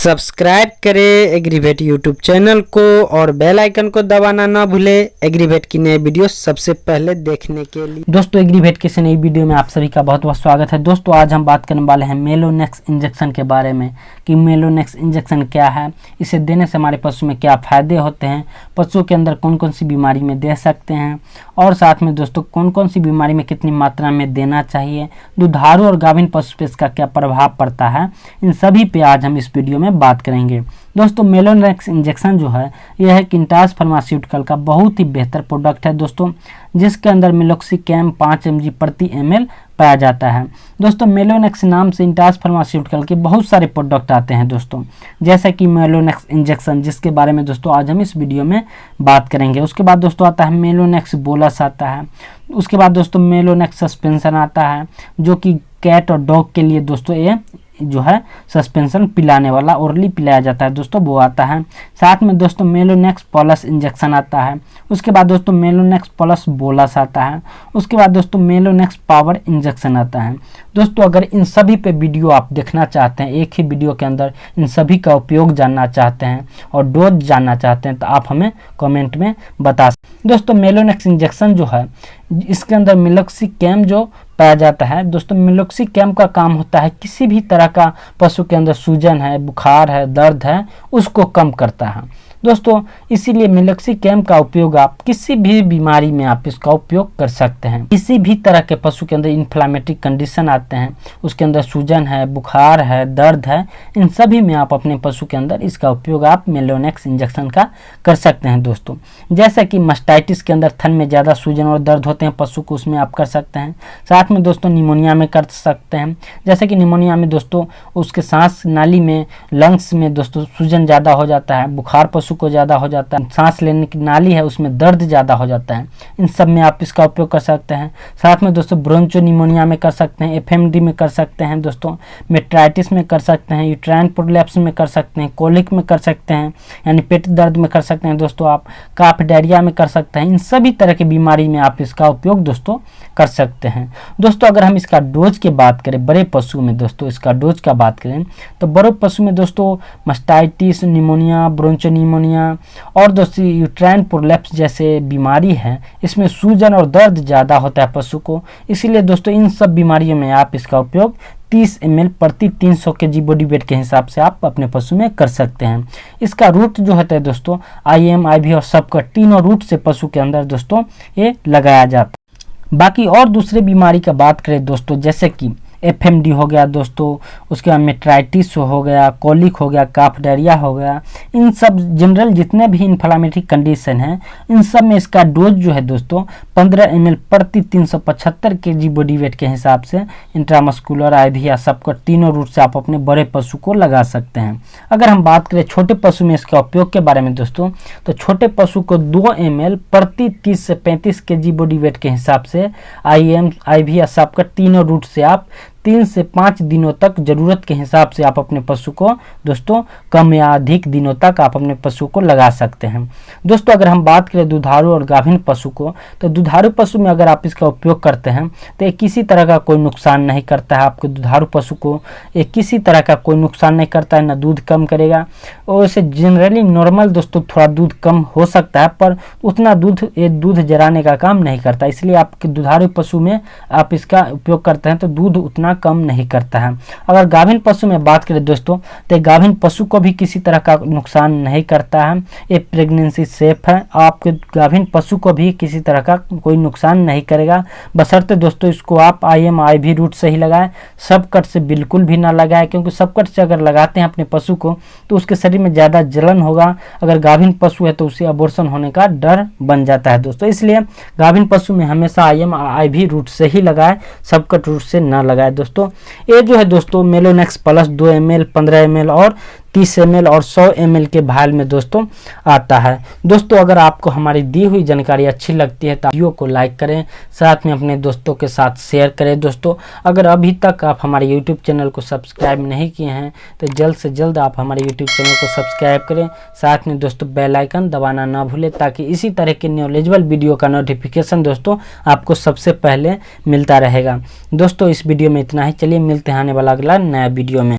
Subscribe करें aggravate YouTube channel को और बेल आइकन को दबाना ना भूले एग्रीवेट की नए वीडियो सबसे पहले देखने के लिए। दोस्तों एग्रीवेट की नई वीडियो में आप सभी का बहुत बहुत स्वागत है। दोस्तों आज हम बात करने वाले हैं मेलोनेक्स इंजेक्शन के बारे में कि मेलोनेक्स इंजेक्शन क्या है, इसे देने से हमारे पशु में क्या फ़ायदे होते हैं, पशुओं के अंदर कौन कौन सी बीमारी में दे सकते हैं और साथ में दोस्तों कौन कौन सी बीमारी में कितनी मात्रा में देना चाहिए, दुधारू और गाभिन पशु पे इसका क्या प्रभाव पड़ता है, इन सभी पे आज हम इस वीडियो में बात करेंगे। दोस्तों मेलोनेक्स इंजेक्शन जो है यह है किंटास फार्मास्यूटिकल का बहुत ही बेहतर प्रोडक्ट है दोस्तों, जिसके अंदर मेलोक्सिकैम 5 mg प्रति ml पाया जाता है। दोस्तों मेलोनेक्स नाम से इंटास फार्मास्यूटिकल के बहुत सारे प्रोडक्ट आते हैं दोस्तों, जैसे कि मेलोनेक्स इंजेक्शन जिसके बारे में दोस्तों आज हम इस वीडियो में बात करेंगे। उसके बाद दोस्तों आता है मेलोनेक्स बोलस आता है। उसके बाद दोस्तों मेलोनेक्स सस्पेंशन आता है जो कि कैट और डॉग के लिए दोस्तों ये जो है सस्पेंशन पिलाने वाला ओरली पिलाया जाता है दोस्तों, वो आता है। साथ में दोस्तों मेलोनेक्स प्लस इंजेक्शन आता है। उसके बाद दोस्तों मेलोनेक्स प्लस बोलस आता है। उसके बाद दोस्तों मेलोनेक्स पावर इंजेक्शन आता है। दोस्तों अगर इन सभी पे वीडियो आप देखना चाहते हैं, एक ही वीडियो के अंदर इन सभी का उपयोग जानना चाहते हैं और डोज जानना चाहते हैं तो आप हमें कमेंट में बता सकते। दोस्तों मेलोनेक्स इंजेक्शन जो है इसके अंदर मेलोक्सिकैम जो पाया जाता है दोस्तों, मेलोक्सिकैम का काम होता है किसी भी तरह का पशु के अंदर सूजन है, बुखार है, दर्द है, उसको कम करता है दोस्तों। इसीलिए मेलोक्सिकैम का उपयोग आप किसी भी बीमारी में आप इसका उपयोग कर सकते हैं। किसी भी तरह के पशु के अंदर इन्फ्लामेटरी कंडीशन आते हैं, उसके अंदर सूजन है, बुखार है, दर्द है, इन सभी में आप अपने पशु के अंदर इसका उपयोग आप मेलोनेक्स इंजेक्शन का कर सकते हैं दोस्तों। जैसे कि मास्टाइटिस के अंदर थन में ज़्यादा सूजन और दर्द होते हैं पशु को, उसमें आप कर सकते हैं। साथ में दोस्तों निमोनिया में कर सकते हैं। जैसे कि निमोनिया में दोस्तों उसके सांस नाली में, लंग्स में दोस्तों सूजन ज़्यादा हो जाता है, बुखार पशु को ज़्यादा हो जाता है, सांस लेने की नाली है उसमें दर्द ज़्यादा हो जाता है, इन सब में आप इसका उपयोग कर सकते हैं। साथ में दोस्तों ब्रोंचो निमोनिया में कर सकते हैं, एफएमडी में कर सकते हैं दोस्तों, मेट्राइटिस में कर सकते हैं, यूट्राइन प्रोलैप्स में कर सकते हैं, कोलिक में कर सकते हैं यानी पेट दर्द में कर सकते हैं दोस्तों, आप काफ डायरिया में कर सकते हैं। इन सभी तरह की बीमारी में आप इसका उपयोग दोस्तों कर सकते हैं। दोस्तों अगर हम इसका डोज की बात करें बड़े पशु में दोस्तों, इसका डोज का बात करें तो बड़े पशु में दोस्तों मास्टाइटिस, निमोनिया, ब्रोंचो निमोनिया और दोस्तों यूट्राइन प्रोलैप्स जैसे बीमारी है, इसमें सूजन और दर्द ज़्यादा होता है पशु को। इसीलिए दोस्तों इन सब बीमारियों में आप इसका उपयोग 30 ml प्रति 300 kg बॉडी वेट के हिसाब से आप अपने पशु में कर सकते हैं। इसका रूट जो होता है दोस्तों IM, IV और सबका तीनों रूट से पशु के अंदर दोस्तों ये लगाया जाता है। बाकी और दूसरे बीमारी का बात करें दोस्तों, जैसे कि एफएमडी हो गया दोस्तों, उसके बाद मेट्राइटिस हो गया, कोलिक हो गया, काफ डायरिया हो गया, इन सब जनरल जितने भी इन्फ्लामेटरी कंडीशन हैं इन सब में इसका डोज जो है दोस्तों 15 ml प्रति 375 kg बॉडी वेट के हिसाब से इंट्रामस्कुलर, IV या सबका तीनों रूट से आप अपने बड़े पशु को लगा सकते हैं। अगर हम बात करें छोटे पशु में इसका उपयोग के बारे में दोस्तों, तो छोटे पशु को 2 ml प्रति 30 से 35 kg बॉडी वेट के हिसाब से IM, IV या सबका तीनों रूट से आप 3 से 5 दिनों तक जरूरत के हिसाब से आप अपने पशु को दोस्तों कम या अधिक दिनों तक आप अपने पशु को लगा सकते हैं। दोस्तों अगर हम बात करें दुधारू और गाभिन पशु को, तो दुधारू पशु में अगर आप इसका उपयोग करते हैं तो ये किसी तरह का कोई नुकसान नहीं करता है आपके दुधारू पशु को, ये किसी तरह का कोई नुकसान नहीं करता है, ना दूध कम करेगा। और इसे जनरली नॉर्मल दोस्तों थोड़ा दूध कम हो सकता है पर उतना दूध ये दूध जराने का काम नहीं करता, इसलिए आपके दुधारू पशु में आप इसका उपयोग करते हैं तो दूध उतना कम नहीं करता है। अगर गाभिन पशु में बात करें दोस्तों तो गाभिन पशु को भी किसी तरह का नुकसान नहीं करता है, ये प्रेगनेंसी सेफ है, आपके गाभिन पशु को भी किसी तरह का कोई नुकसान नहीं करेगा, बशर्ते दोस्तों इसको आप IM, IV रूट से ही लगाएं, सब कट से बिल्कुल भी ना लगाएं, क्योंकि सब कट से अगर लगाते हैं अपने पशु को तो उसके शरीर में ज़्यादा जलन होगा। अगर गाभिन पशु है तो उसे अबॉर्शन होने का डर बन जाता है दोस्तों, इसलिए गाभिन पशु में हमेशा IM, IV रूट से ही लगाएं, सब कट रूट से ना लगाएं दोस्तों। ये जो है दोस्तों मेलोनेक्स प्लस 2 ml, 15 ml और 30 ml और 100 ml के भाल में दोस्तों आता है। दोस्तों अगर आपको हमारी दी हुई जानकारी अच्छी लगती है तो वीडियो को लाइक करें, साथ में अपने दोस्तों के साथ शेयर करें। दोस्तों अगर अभी तक आप हमारे यूट्यूब चैनल को सब्सक्राइब नहीं किए हैं तो जल्द से जल्द आप हमारे यूट्यूब चैनल को सब्सक्राइब करें, साथ में दोस्तों बेल आइकन दबाना ना भूलें ताकि इसी तरह के नॉलेजेबल वीडियो का नोटिफिकेशन दोस्तों आपको सबसे पहले मिलता रहेगा। दोस्तों इस वीडियो में इतना ही, चलिए मिलते हैं आने वाला अगला नया वीडियो में।